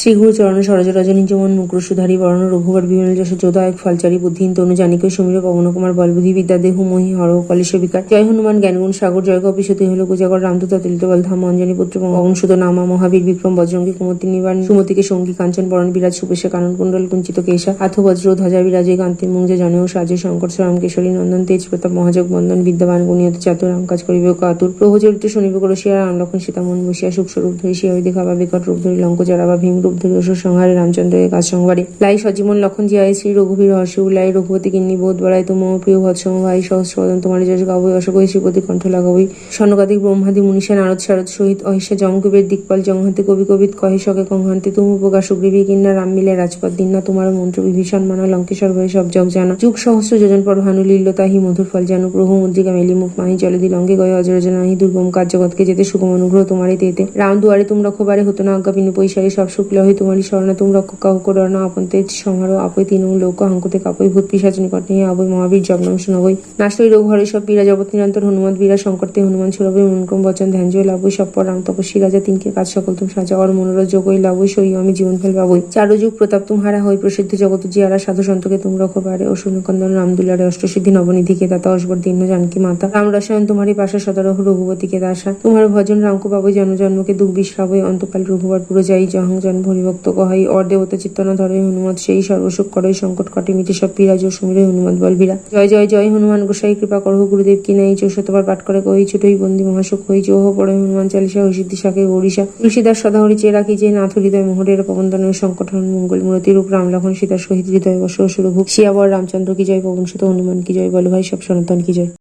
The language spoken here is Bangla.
শ্রীগুরু চরণ সরজ রজনী যমন মুকুরসুধারী বরণ রঘুবর বিমল যশ যোদায়ক ফলচারী বুদ্ধিহীন তনু জানিক সমীর পবন কুমার বল বুদ্ধি বিদ্যা দেহু মহি হর কলেশ বিকার জয় হনুমান জ্ঞানগুণ সাগর জয় কপিসতী হল কুজাগর রামদূত অতুলিত বল ধাম অঞ্জনী পুত্র পবনসুত নামা মহাবীর বিক্রম বজ্রঙ্গী কুমতি নিবান সুমতিকে সঙ্গী কাঞ্চন বরণ বিরাজ সুবেশে কানন কুণ্ডল কুঞ্চিত কেশা হাথ বজ্র ধ্বজা বিরাজে কান্তি মুঞ্জে জনেও সাজে শঙ্কর রামকেশরী নন্দন তেজ প্রতাপ মহাজগ বন্দন বিদ্যাবান গুণিয়ত চাতুর রাম কাজ করিবে কাতুর প্রভু চরিত্র শুনিবে করসিয়া রাম লক্ষণ সীতা মন বসিয়া সুখস্বরূপ ধরি শিয়া দেখাবা বিকট রূপ ধরি লঙ্ক জরাবা ভীম রূপ ধরি অসুর সংহারে রামচন্দ্রের কাজ সংবারে লাই সজীবন লক্ষণ জিয়ায় শ্রী রঘুবীর হর্ষ উল্লাই রঘুপতি কিন্নি বোধ বড়াই তুম প্রিয় ভৎসম ভাই সহস্র বদন তোমার যশ গাবই অশোকই শ্রীপতি কণ্ঠ লাগাবই স্বর্ণকাদিক ব্রহ্মাদি মুনিষা নারদ শারদ সহিত অহিষা জমকুবের দিকপাল জংহাতে কবি কবিত কহে শকে কংহান্তে তুম উপকার সুগ্রীবী কিন্না রাম মিলে রাজপথ দিন না তোমার মন্ত্র বিভীষণ মানা লঙ্কেশ্বর ভয়ে সব জগ জানা যুগ সহস্র যোজন পর ভানু লীল্যতাহি মধুর ফল জানু প্রভু মুদ্রিকা মেলি মুখ মাহি চলে দি লঙ্কে গয়ে অজরজনাহি দুর্গম কাজ জগৎকে যেতে সুগম অনুগ্রহ তোমারে তেতে রাম দুয়ারে তুম রক্ষবারে হতো না আজ্ঞা বিনু পৈশারে সব শুক্ল হই তোমারই স্মরণা তুম রক্ষ কাহু করোনা আপন তেজ সংহার আপই তিন লোক হাঙ্কুতে কাপই ভূত পিশাচ নিকট নিয়ে আবই মহাবীর জগনাম শুনবই নাশই রোগ হরে সব পীড়া জগৎ নিরন্তর হনুমত বীরা সংকটতে হনুমান ছুড়বই মনক্রম বচন ধ্যান জয় লাভই সব পর রাম তপস্বী রাজা তিনকে কাজ সকল তুম সাজা অর মনোরথ যোগই লাভই সই আমি জীবন ফেল পাবই চারু যুগ প্রতাপ তুমহারা হই প্রসিদ্ধ জগত জিয়ারা সাধু সন্তকে তুম রক্ষবারে অসুনকন্দন রাম দুলারে অষ্টসিদ্ধি নবনিধিকে দাতা অসবর দীন জানকি মাতা রাম রসায়ন তোমারি পাশা সদরহ রঘুপতিকে দাসা তোমার ভজন রামকো পাবই জন্মকে দুঃখ বিশ্রাবই অন্তকাল রঘুবর পুরো যাই জহং জন ভরিভক্ত কহাই অর দেবতা চিত্তনা ধরে হনুমত সেই সর্বসুখ করই সংকট কাটে মিটে সব পীরাজ ও সুমিরে হনুমত বলবীরা জয় জয় জয় হনুমান গোসাই কৃপা করহ গুরুদেব কি নাই 64 পাঠ করে কহি ছুটই বন্দি মহাসুখ হই জোহ পড়ে হনুমান চালিসা হই সিদ্ধি শাকে ওড়িশা তুলসীদাস সদাহরি চে রাখি যে নাথ হৃদয় মোহরের পবনদন সংকট হন মঙ্গল মূরতি রূপ রাম লক্ষণ সীতার সহিত হৃদয় বস সুরভূপ শিয়াবর রামচন্দ্র কি জয় পবনসুত হনুমান কি জয় বল ভাই সব সনাতন কি জয়।